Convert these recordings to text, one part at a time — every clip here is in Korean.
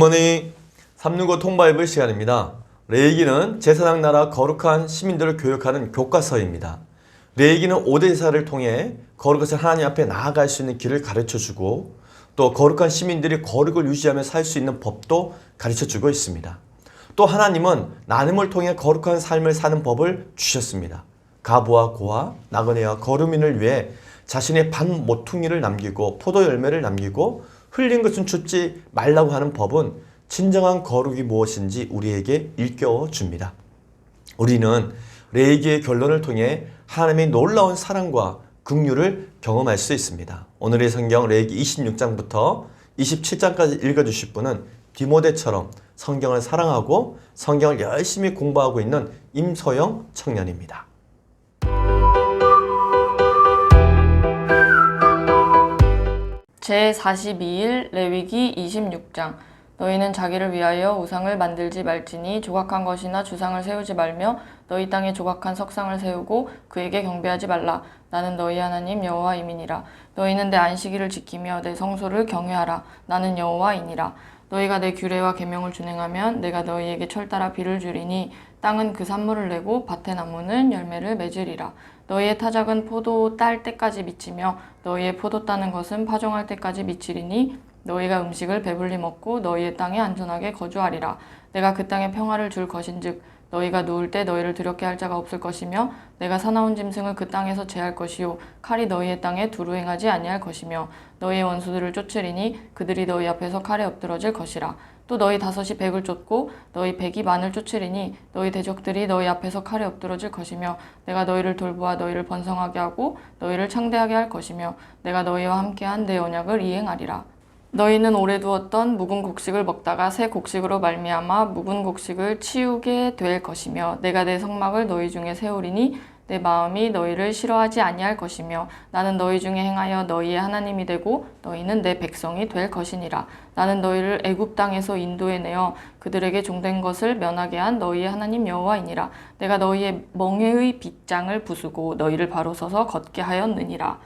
굿모닝. 365 통바이블 시간입니다. 레위기는 제사장 나라 거룩한 시민들을 교육하는 교과서입니다. 레위기는 5대 제사를 통해 거룩하신 하나님 앞에 나아갈 수 있는 길을 가르쳐주고 또 거룩한 시민들이 거룩을 유지하며 살 수 있는 법도 가르쳐주고 있습니다. 또 하나님은 나눔을 통해 거룩한 삶을 사는 법을 주셨습니다. 가부와 고아, 나그네와 거류민을 위해 자신의 반 모퉁이를 남기고 포도 열매를 남기고 흘린 것은 줍지 말라고 하는 법은 진정한 거룩이 무엇인지 우리에게 일깨워 줍니다. 우리는 레위기의 결론을 통해 하나님의 놀라운 사랑과 긍휼을 경험할 수 있습니다. 오늘의 성경 레위기 26장부터 27장까지 읽어주실 분은 디모데처럼 성경을 사랑하고 성경을 열심히 공부하고 있는 임소영 청년입니다. 제42일 레위기 26장. 너희는 자기를 위하여 우상을 만들지 말지니 조각한 것이나 주상을 세우지 말며 너희 땅에 조각한 석상을 세우고 그에게 경배하지 말라. 나는 너희 하나님 여호와임이니라. 너희는 내 안식일을 지키며 내 성소를 경외하라. 나는 여호와이니라. 너희가 내 규례와 계명을 준행하면 내가 너희에게 철따라 비를 주리니 땅은 그 산물을 내고 밭의 나무는 열매를 맺으리라. 너희의 타작은 포도 딸 때까지 미치며 너희의 포도 따는 것은 파종할 때까지 미치리니 너희가 음식을 배불리 먹고 너희의 땅에 안전하게 거주하리라. 내가 그 땅에 평화를 줄 것인즉 너희가 누울 때 너희를 두렵게 할 자가 없을 것이며 내가 사나운 짐승을 그 땅에서 제할 것이요 칼이 너희의 땅에 두루 행하지 아니할 것이며 너희의 원수들을 쫓으리니 그들이 너희 앞에서 칼에 엎드러질 것이라. 또 너희 다섯이 백을 쫓고 너희 백이 만을 쫓으리니 너희 대적들이 너희 앞에서 칼에 엎드러질 것이며 내가 너희를 돌보아 너희를 번성하게 하고 너희를 창대하게 할 것이며 내가 너희와 함께한 내 언약을 이행하리라. 너희는 오래 두었던 묵은 곡식을 먹다가 새 곡식으로 말미암아 묵은 곡식을 치우게 될 것이며 내가 내 성막을 너희 중에 세우리니 내 마음이 너희를 싫어하지 아니할 것이며 나는 너희 중에 행하여 너희의 하나님이 되고 너희는 내 백성이 될 것이니라. 나는 너희를 애굽 땅에서 인도해내어 그들에게 종된 것을 면하게 한 너희의 하나님 여호와이니라. 내가 너희의 멍에의 빗장을 부수고 너희를 바로 서서 걷게 하였느니라.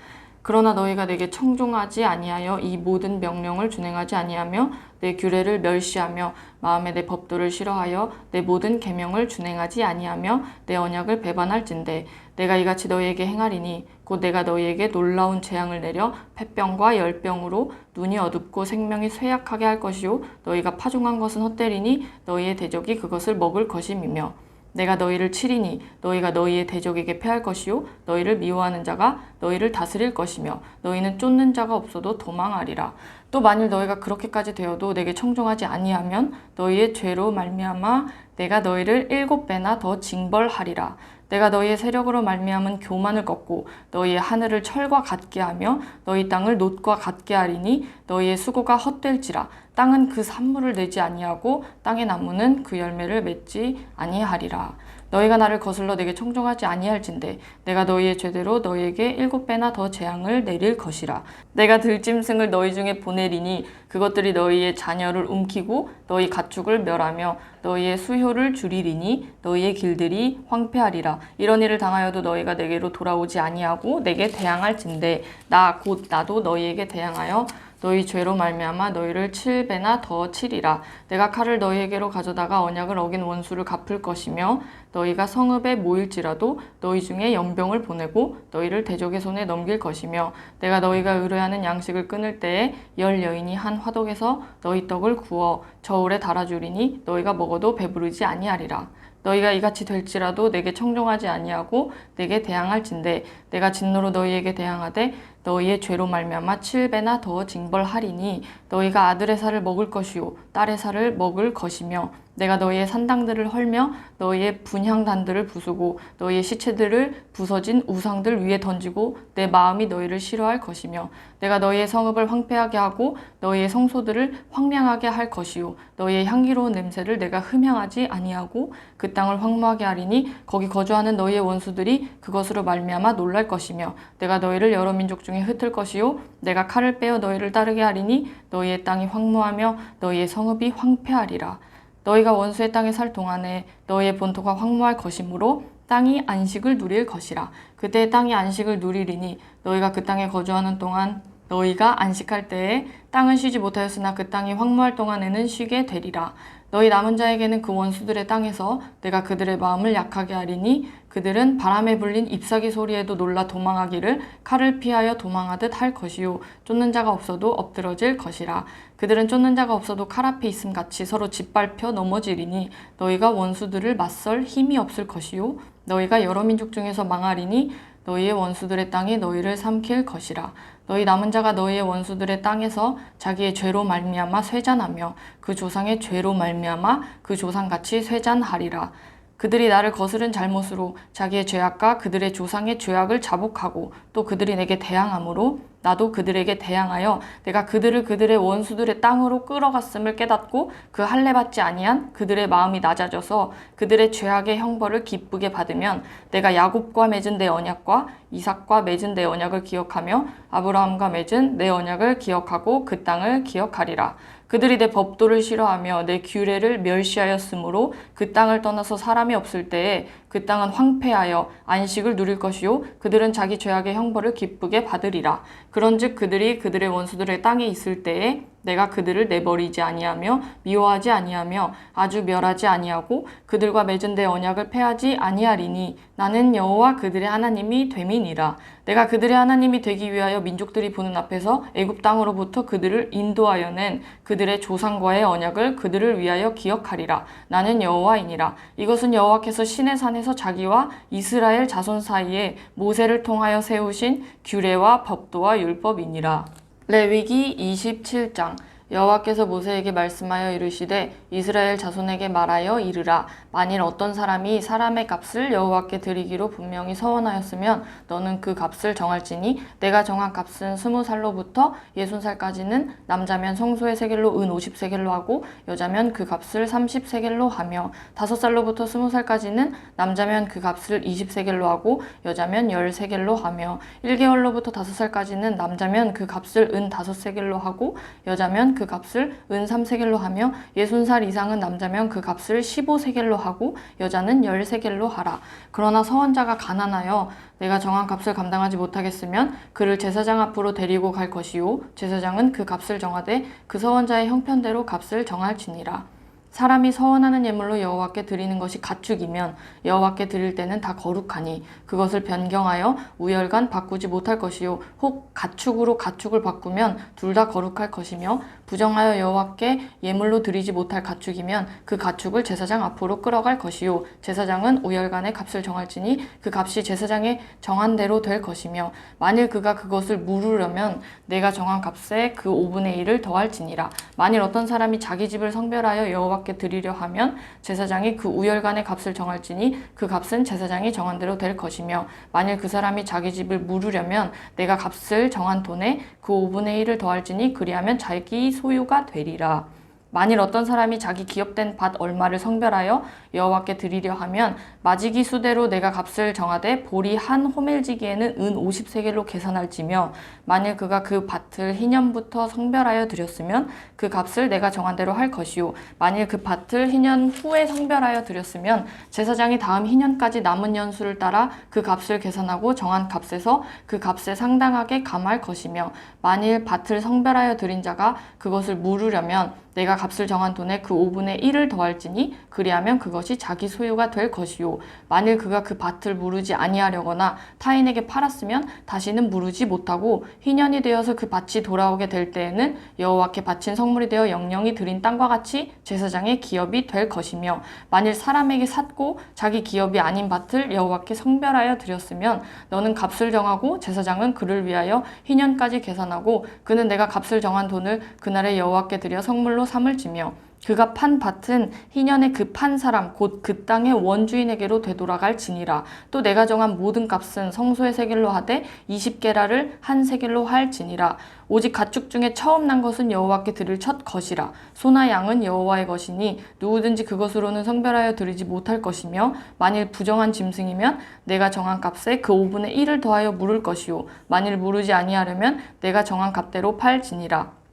그러나 너희가 내게 청종하지 아니하여 이 모든 명령을 준행하지 아니하며 내 규례를 멸시하며 마음에 내 법도를 싫어하여 내 모든 계명을 준행하지 아니하며 내 언약을 배반할진대 내가 이같이 너희에게 행하리니 곧 내가 너희에게 놀라운 재앙을 내려 폐병과 열병으로 눈이 어둡고 생명이 쇠약하게 할 것이요 너희가 파종한 것은 헛되리니 너희의 대적이 그것을 먹을 것임이며 내가 너희를 치리니 너희가 너희의 대적에게 패할 것이요 너희를 미워하는 자가 너희를 다스릴 것이며 너희는 쫓는 자가 없어도 도망하리라. 또 만일 너희가 그렇게까지 되어도 내게 청종하지 아니하면 너희의 죄로 말미암아 내가 너희를 7배나 더 징벌하리라. 내가 너희의 세력으로 말미암은 교만을 꺾고 너희의 하늘을 철과 같게 하며 너희 땅을 놋과 같게 하리니 너희의 수고가 헛될지라. 땅은 그 산물을 내지 아니하고 땅의 나무는 그 열매를 맺지 아니하리라. 너희가 나를 거슬러 내게 청종하지 아니할진대 내가 너희의 죄대로 너희에게 7배나 더 재앙을 내릴 것이라. 내가 들짐승을 너희 중에 보내리니 그것들이 너희의 자녀를 움키고 너희 가축을 멸하며 너희의 수효를 줄이리니 너희의 길들이 황폐하리라. 이런 일을 당하여도 너희가 내게로 돌아오지 아니하고 내게 대항할진대 나 곧 나도 너희에게 대항하여 너희 죄로 말미암아 너희를 7배나 더 치리라. 내가 칼을 너희에게로 가져다가 언약을 어긴 원수를 갚을 것이며 너희가 성읍에 모일지라도 너희 중에 연병을 보내고 너희를 대적의 손에 넘길 것이며 내가 너희가 의뢰하는 양식을 끊을 때에 10여인이 한 화덕에서 너희 떡을 구워 저울에 달아주리니 너희가 먹어도 배부르지 아니하리라. 너희가 이같이 될지라도 내게 청종하지 아니하고 내게 대항할진대 내가 진노로 너희에게 대항하되 너희의 죄로 말미암아 7배나 더 징벌하리니 너희가 아들의 살을 먹을 것이요 딸의 살을 먹을 것이며 내가 너희의 산당들을 헐며 너희의 분향단들을 부수고 너희의 시체들을 부서진 우상들 위에 던지고 내 마음이 너희를 싫어할 것이며 내가 너희의 성읍을 황폐하게 하고 너희의 성소들을 황량하게 할 것이요 너희의 향기로운 냄새를 내가 흠향하지 아니하고 그 땅을 황무하게 하리니 거기 거주하는 너희의 원수들이 그것으로 말미암아 놀랄 것이며 내가 너희를 여러 민족 중에 흩을 것이요 내가 칼을 빼어 너희를 따르게 하리니 너희의 땅이 황무하며 너희의 성읍이 황폐하리라. 너희가 원수의 땅에 살 동안에 너희의 본토가 황무할 것이므로 땅이 안식을 누릴 것이라. 그때 땅이 안식을 누리리니 너희가 그 땅에 거주하는 동안 너희가 안식할 때에 땅은 쉬지 못하였으나 그 땅이 황무할 동안에는 쉬게 되리라. 너희 남은 자에게는 그 원수들의 땅에서 내가 그들의 마음을 약하게 하리니 그들은 바람에 불린 잎사귀 소리에도 놀라 도망하기를 칼을 피하여 도망하듯 할 것이요 쫓는 자가 없어도 엎드러질 것이라. 그들은 쫓는 자가 없어도 칼 앞에 있음 같이 서로 짓밟혀 넘어지리니 너희가 원수들을 맞설 힘이 없을 것이요 너희가 여러 민족 중에서 망하리니 너희의 원수들의 땅이 너희를 삼킬 것이라. 너희 남은 자가 너희의 원수들의 땅에서 자기의 죄로 말미암아 쇠잔하며 그 조상의 죄로 말미암아 그 조상같이 쇠잔하리라. 그들이 나를 거스른 잘못으로 자기의 죄악과 그들의 조상의 죄악을 자복하고 또 그들이 내게 대항함으로 나도 그들에게 대항하여 내가 그들을 그들의 원수들의 땅으로 끌어갔음을 깨닫고 그 할례 받지 아니한 그들의 마음이 낮아져서 그들의 죄악의 형벌을 기쁘게 받으면 내가 야곱과 맺은 내 언약과 이삭과 맺은 내 언약을 기억하며 아브라함과 맺은 내 언약을 기억하고 그 땅을 기억하리라. 그들이 내 법도를 싫어하며 내 규례를 멸시하였으므로 그 땅을 떠나서 사람이 없을 때에 그 땅은 황폐하여 안식을 누릴 것이요 그들은 자기 죄악의 형벌을 기쁘게 받으리라. 그런즉 그들이 그들의 원수들의 땅에 있을 때에 내가 그들을 내버리지 아니하며 미워하지 아니하며 아주 멸하지 아니하고 그들과 맺은 내 언약을 패하지 아니하리니 나는 여호와 그들의 하나님이 됨이니라. 내가 그들의 하나님이 되기 위하여 민족들이 보는 앞에서 애굽 땅으로부터 그들을 인도하여 낸 그들의 조상과의 언약을 그들을 위하여 기억하리라. 나는 여호와이니라. 이것은 여호와께서 시내 산에서 자기와 이스라엘 자손 사이에 모세를 통하여 세우신 규례와 법도와 율법이니라. 레위기 27장. 여호와께서 모세에게 말씀하여 이르시되 이스라엘 자손에게 말하여 이르라. 만일 어떤 사람이 사람의 값을 여호와께 드리기로 분명히 서원하였으면 너는 그 값을 정할지니 내가 정한 값은 20살로부터 60살까지는 남자면 성소의 세겔로 은 50세겔로 하고 여자면 그 값을 30세겔로 하며 5살로부터 20살까지는 남자면 그 값을 20세겔로 하고 여자면 10세겔로 하며 1개월로부터 5살까지는 남자면 그 값을 은 5세겔로 하고 여자면 그 값을 은 3세겔로 하며 60살 이상은 남자면 그 값을 15세겔로 하고 여자는 10세겔로 하라. 그러나 서원자가 가난하여 내가 정한 값을 감당하지 못하겠으면 그를 제사장 앞으로 데리고 갈 것이요 제사장은 그 값을 정하되 그 서원자의 형편대로 값을 정할지니라. 사람이 서원하는 예물로 여호와께 드리는 것이 가축이면 여호와께 드릴 때는 다 거룩하니 그것을 변경하여 우열간 바꾸지 못할 것이요 혹 가축으로 가축을 바꾸면 둘 다 거룩할 것이며 부정하여 여호와께 예물로 드리지 못할 가축이면 그 가축을 제사장 앞으로 끌어갈 것이요 제사장은 우열간의 값을 정할지니 그 값이 제사장의 정한 대로 될 것이며 만일 그가 그것을 물으려면 내가 정한 값에 그 5분의 1을 더할지니라. 만일 어떤 사람이 자기 집을 성별하여 여호와께 드리려 하면 제사장이 그 우열간의 값을 정할지니 그 값은 제사장이 정한 대로 될 것이며 만일 그 사람이 자기 집을 물으려면 내가 값을 정한 돈에 그 5분의 1을 더할지니 그리하면 자기 소유가 되리라. 만일 어떤 사람이 자기 기업된 밭 얼마를 성별하여 여호와께 드리려 하면 마지기 수대로 내가 값을 정하되 보리 한 호멜지기에는 은 50세겔로 계산할지며 만일 그가 그 밭을 희년부터 성별하여 드렸으면 그 값을 내가 정한 대로 할 것이요 만일 그 밭을 희년 후에 성별하여 드렸으면 제사장이 다음 희년까지 남은 년수를 따라 그 값을 계산하고 정한 값에서 그 값에 상당하게 감할 것이며 만일 밭을 성별하여 드린 자가 그것을 물으려면 내가 값을 정한 돈에 그 5분의 1을 더할지니 그리하면 그것이 자기 소유가 될 것이요 만일 그가 그 밭을 무르지 아니하려거나 타인에게 팔았으면 다시는 무르지 못하고 희년이 되어서 그 밭이 돌아오게 될 때에는 여호와께 바친 성물이 되어 영영이 드린 땅과 같이 제사장의 기업이 될 것이며 만일 사람에게 샀고 자기 기업이 아닌 밭을 여호와께 성별하여 드렸으면 너는 값을 정하고 제사장은 그를 위하여 희년까지 계산하고 그는 내가 값을 정한 돈을 그날에 여호와께 드려 성물로 삼을지며 그가 판 밭은 희년에 그 판 사람 곧 그 땅의 원주인에게로 되돌아갈지니라. 또 내가 정한 모든 값은 성소의 세겔로 하되 20게라를 한 세겔로 할지니라. 오직 가축 중에 처음 난 것은 여호와께 드릴 첫 것이라. 소나 양은 여호와의 것이니 누구든지 그것으로는 성별하여 드리지 못할 것이며 만일 부정한 짐승이면 내가 정한 값에 그 5분의 1을 더하여 물을 것이요 만일 물으지 아니하려면 내가 정한 값대로 팔지니라.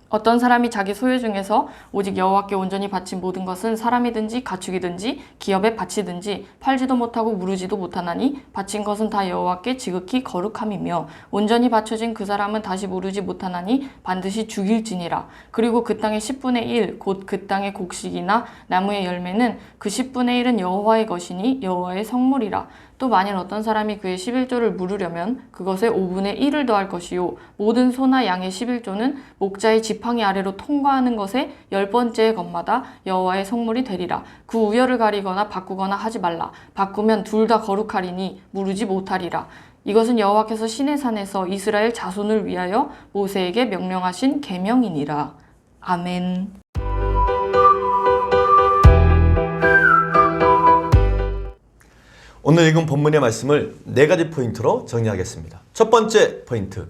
어떤 사람이 자기 소유 중에서 오직 여호와께 온전히 바친 모든 것은 사람이든지 가축이든지 기업에 바치든지 팔지도 못하고 무르지도 못하나니 바친 것은 다 여호와께 지극히 거룩함이며 온전히 바쳐진 그 사람은 다시 무르지 못하나니 반드시 죽일지니라. 그리고 그 땅의 10분의 1 곧 그 땅의 곡식이나 나무의 열매는 그 10분의 1은 여호와의 것이니 여호와의 성물이라. 또 만일 어떤 사람이 그의 11조를 물으려면 그것에 5분의 1을 더할 것이요 모든 소나 양의 11조는 목자의 지팡이 아래로 통과하는 것에 10번째 것마다 여호와의 성물이 되리라. 그 우열을 가리거나 바꾸거나 하지 말라. 바꾸면 둘 다 거룩하리니 무르지 못하리라. 이것은 여호와께서 시내산에서 이스라엘 자손을 위하여 모세에게 명령하신 계명이니라. 아멘. 오늘 읽은 본문의 말씀을 4가지 포인트로 정리하겠습니다. 첫 번째 포인트,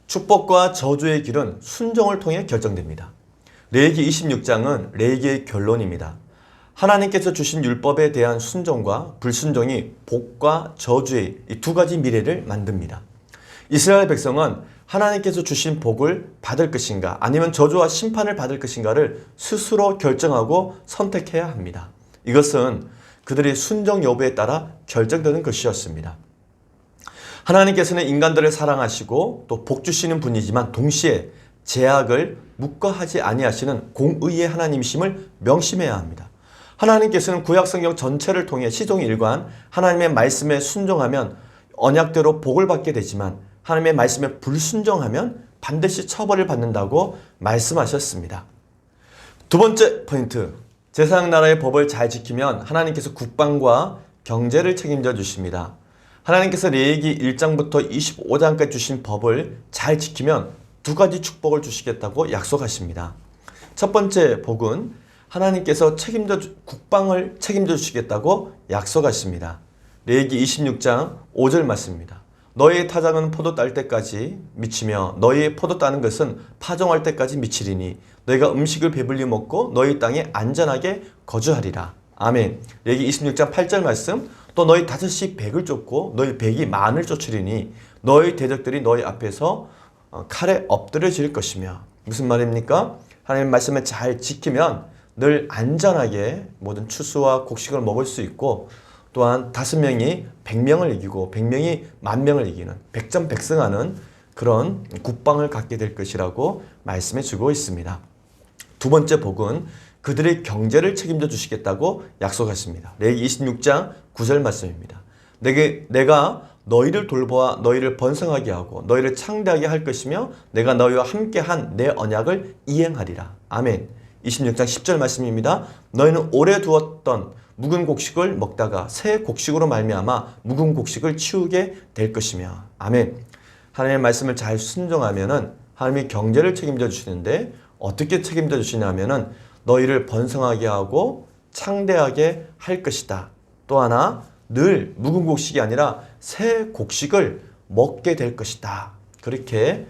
축복과 저주의 길은 순종을 통해 결정됩니다. 레위기 26장은 레위기의 결론입니다. 하나님께서 주신 율법에 대한 순종과 불순종이 복과 저주의 이 2가지 미래를 만듭니다. 이스라엘 백성은 하나님께서 주신 복을 받을 것인가 아니면 저주와 심판을 받을 것인가를 스스로 결정하고 선택해야 합니다. 이것은 그들의 순종 여부에 따라 결정되는 것이었습니다. 하나님께서는 인간들을 사랑하시고 또 복 주시는 분이지만 동시에 제약을 묵과하지 아니하시는 공의의 하나님이심을 명심해야 합니다. 하나님께서는 구약성경 전체를 통해 시종 일관 하나님의 말씀에 순종하면 언약대로 복을 받게 되지만 하나님의 말씀에 불순종하면 반드시 처벌을 받는다고 말씀하셨습니다. 두 번째 포인트, 제사장 나라의 법을 잘 지키면 하나님께서 국방과 경제를 책임져 주십니다. 하나님께서 레위기 1장부터 25장까지 주신 법을 잘 지키면 2가지 축복을 주시겠다고 약속하십니다. 첫 번째 복은 하나님께서 국방을 책임져 주시겠다고 약속하십니다. 레위기 26장 5절 말씀입니다. 너희의 타작은 포도 딸 때까지 미치며 너희의 포도 따는 것은 파종할 때까지 미치리니 너희가 음식을 배불리 먹고 너희 땅에 안전하게 거주하리라. 아멘. 레위기 26장 8절 말씀, 또 너희 5씩 백을 쫓고 너희 백이 만을 쫓으리니 너희 대적들이 너희 앞에서 칼에 엎드려질 것이며. 무슨 말입니까? 하나님의 말씀을 잘 지키면 늘 안전하게 모든 추수와 곡식을 먹을 수 있고 또한 5명이 100명을 이기고 100명이 10,000명을 이기는 백전백승하는 그런 국방을 갖게 될 것이라고 말씀해 주고 있습니다. 두 번째 복은 그들의 경제를 책임져 주시겠다고 약속하십니다. 레위기 26장 9절 말씀입니다. 내가 너희를 돌보아 너희를 번성하게 하고 너희를 창대하게 할 것이며 내가 너희와 함께한 내 언약을 이행하리라. 아멘. 26장 10절 말씀입니다. 너희는 오래 두었던 묵은 곡식을 먹다가 새 곡식으로 말미암아 묵은 곡식을 치우게 될 것이며. 아멘. 하나님의 말씀을 잘 순종하면은 하나님이 경제를 책임져 주시는데 어떻게 책임져 주시냐면은 너희를 번성하게 하고 창대하게 할 것이다. 또 하나 늘 묵은 곡식이 아니라 새 곡식을 먹게 될 것이다. 그렇게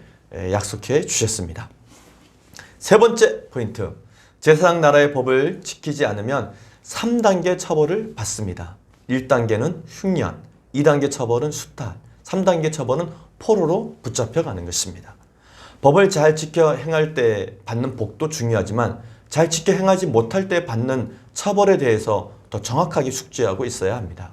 약속해 주셨습니다. 세 번째 포인트, 제사장 나라의 법을 지키지 않으면 3단계 처벌을 받습니다. 1단계는 흉년, 2단계 처벌은 수탈, 3단계 처벌은 포로로 붙잡혀가는 것입니다. 법을 잘 지켜 행할 때 받는 복도 중요하지만 잘 지켜 행하지 못할 때 받는 처벌에 대해서 더 정확하게 숙지하고 있어야 합니다.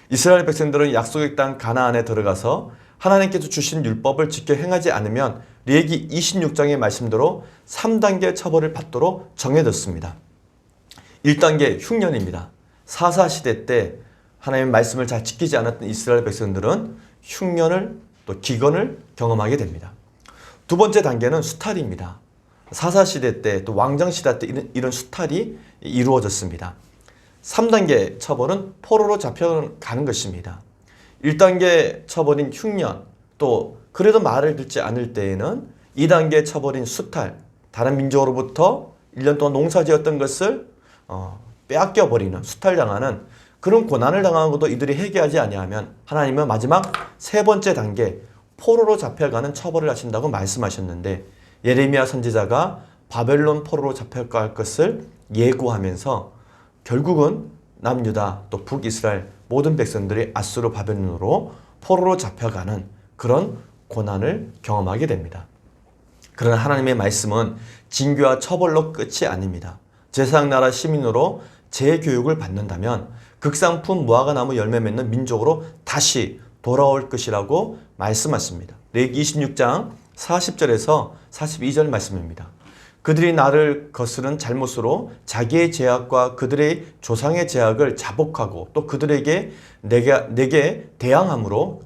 이스라엘 백성들은 약속의 땅 가나안에 들어가서 하나님께서 주신 율법을 지켜 행하지 않으면 레위기 26장의 말씀대로 3단계 처벌을 받도록 정해졌습니다. 1단계 흉년입니다. 사사시대 때 하나님의 말씀을 잘 지키지 않았던 이스라엘 백성들은 흉년을 또 기근을 경험하게 됩니다. 두 번째 단계는 수탈입니다. 사사시대 때 또 왕정시대 때 이런 수탈이 이루어졌습니다. 3단계 처벌은 포로로 잡혀가는 것입니다. 1단계 처벌인 흉년, 또 그래도 말을 듣지 않을 때에는 2단계 처벌인 수탈, 다른 민족으로부터 1년 동안 농사지었던 것을 빼앗겨버리는, 수탈당하는 그런 고난을 당하는 것도 이들이 회개하지 아니하면 하나님은 마지막 세 번째 단계 포로로 잡혀가는 처벌을 하신다고 말씀하셨는데, 예레미야 선지자가 바벨론 포로로 잡혀갈 것을 예고하면서 결국은 남유다 또 북이스라엘 모든 백성들이 아수르 바벨론으로 포로로 잡혀가는 그런 고난을 경험하게 됩니다. 그러나 하나님의 말씀은 징계와 처벌로 끝이 아닙니다. 제사장 나라 시민으로 재교육을 받는다면 극상품 무화과나무 열매 맺는 민족으로 다시 돌아올 것이라고 말씀하십니다. 레위기 26장 40절에서 42절 말씀입니다. 그들이 나를 거스른 잘못으로 자기의 죄악과 그들의 조상의 죄악을 자복하고 또 그들에게 내게 대항함으로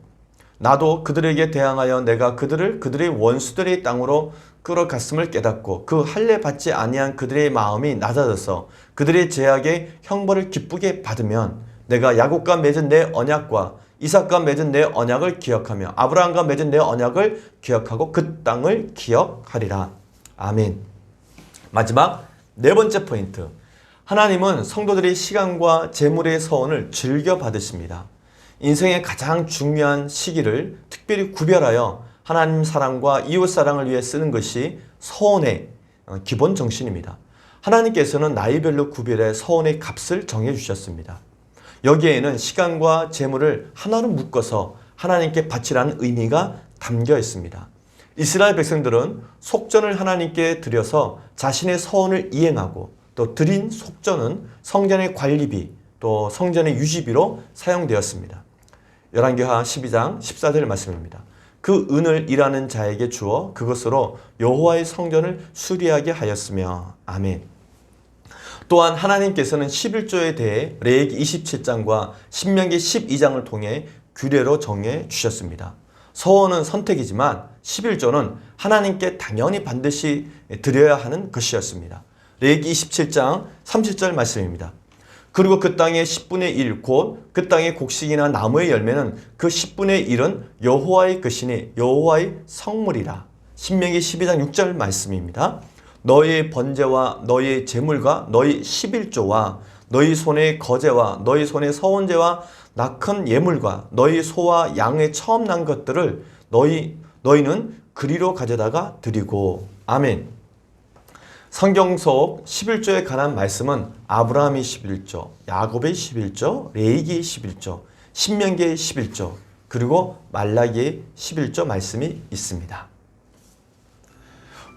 나도 그들에게 대항하여 내가 그들을 그들의 원수들의 땅으로 끌어갔음을 깨닫고 그 할례 받지 아니한 그들의 마음이 낮아져서 그들의 죄악의 형벌을 기쁘게 받으면 내가 야곱과 맺은 내 언약과 이삭과 맺은 내 언약을 기억하며 아브라함과 맺은 내 언약을 기억하고 그 땅을 기억하리라. 아멘. 마지막 네 번째 포인트. 하나님은 성도들의 시간과 재물의 서원을 즐겨 받으십니다. 인생의 가장 중요한 시기를 특별히 구별하여 하나님 사랑과 이웃 사랑을 위해 쓰는 것이 서원의 기본 정신입니다. 하나님께서는 나이별로 구별해 서원의 값을 정해 주셨습니다. 여기에는 시간과 재물을 하나로 묶어서 하나님께 바치라는 의미가 담겨 있습니다. 이스라엘 백성들은 속전을 하나님께 드려서 자신의 서원을 이행하고 또 드린 속전은 성전의 관리비 또 성전의 유지비로 사용되었습니다. 열왕기하 12장 14절 말씀입니다. 그 은을 일하는 자에게 주어 그것으로 여호와의 성전을 수리하게 하였으며. 아멘. 또한 하나님께서는 11조에 대해 레위기 27장과 신명기 12장을 통해 규례로 정해 주셨습니다. 서원은 선택이지만 11조는 하나님께 당연히 반드시 드려야 하는 것이었습니다. 레위기 27장 30절 말씀입니다. 그리고 그 땅의 10분의 1 곧 그 땅의 곡식이나 나무의 열매는 그 10분의 1은 여호와의 것이니 여호와의 성물이라. 신명기 12장 6절 말씀입니다. 너희의 번제와 너희의 제물과 너희 11조와 너희 손의 거제와 너희 손의 서원제와 낙헌 예물과 너희 소와 양의 처음 난 것들을 너희는 그리로 가져다가 드리고. 아멘. 성경 속 11조에 관한 말씀은 아브라함의 11조, 야곱의 11조, 레위기의 11조, 신명기의 11조, 그리고 말라기의 11조 말씀이 있습니다.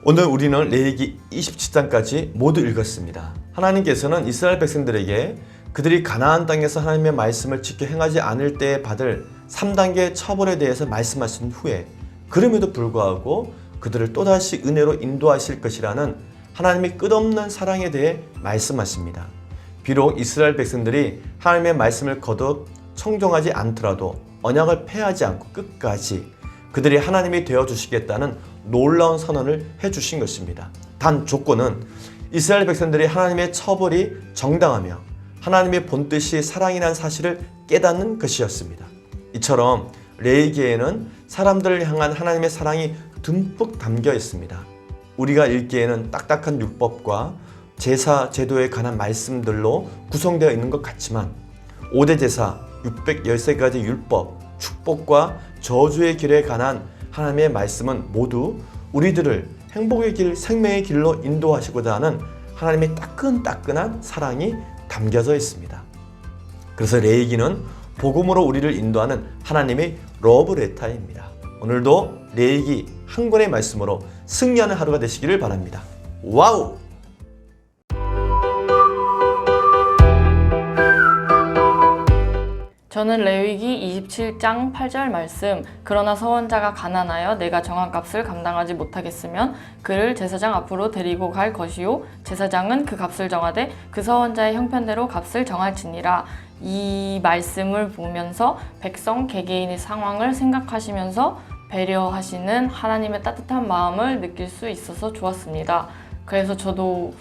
오늘 우리는 레위기 27장까지 모두 읽었습니다. 하나님께서는 이스라엘 백성들에게 그들이 가나안 땅에서 하나님의 말씀을 지켜 행하지 않을 때에 받을 3단계 처벌에 대해서 말씀하신 후에 그럼에도 불구하고 그들을 또다시 은혜로 인도하실 것이라는 하나님의 끝없는 사랑에 대해 말씀하십니다. 비록 이스라엘 백성들이 하나님의 말씀을 거듭 청종하지 않더라도 언약을 폐하지 않고 끝까지 그들이 하나님이 되어주시겠다는 놀라운 선언을 해주신 것입니다. 단 조건은 이스라엘 백성들이 하나님의 처벌이 정당하며 하나님의 본뜻이 사랑이라는 사실을 깨닫는 것이었습니다. 이처럼 레위기에는 사람들을 향한 하나님의 사랑이 듬뿍 담겨 있습니다. 우리가 읽기에는 딱딱한 율법과 제사 제도에 관한 말씀들로 구성되어 있는 것 같지만 5대 제사, 613가지 율법, 축복과 저주의 길에 관한 하나님의 말씀은 모두 우리들을 행복의 길, 생명의 길로 인도하시고자 하는 하나님의 따끈따끈한 사랑이 담겨져 있습니다. 그래서 레위기는 복음으로 우리를 인도하는 하나님의 러브레터입니다. 오늘도 레위기 한 권의 말씀으로 승리하는 하루가 되시기를 바랍니다. 와우! 저는 레위기 27장 8절 말씀 그러나 서원자가 가난하여 내가 정한 값을 감당하지 못하겠으면 그를 제사장 앞으로 데리고 갈 것이요 제사장은 그 값을 정하되 그 서원자의 형편대로 값을 정할지니라. 이 말씀을 보면서 백성 개개인의 상황을 생각하시면서 배려하시는 하나님의 따뜻한 마음을 느낄 수 있어서 좋았습니다. 그래서 저도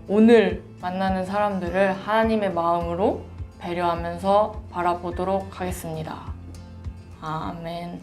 오늘 만나는 사람들을 하나님의 마음으로 배려하면서 바라보도록 하겠습니다. 아멘.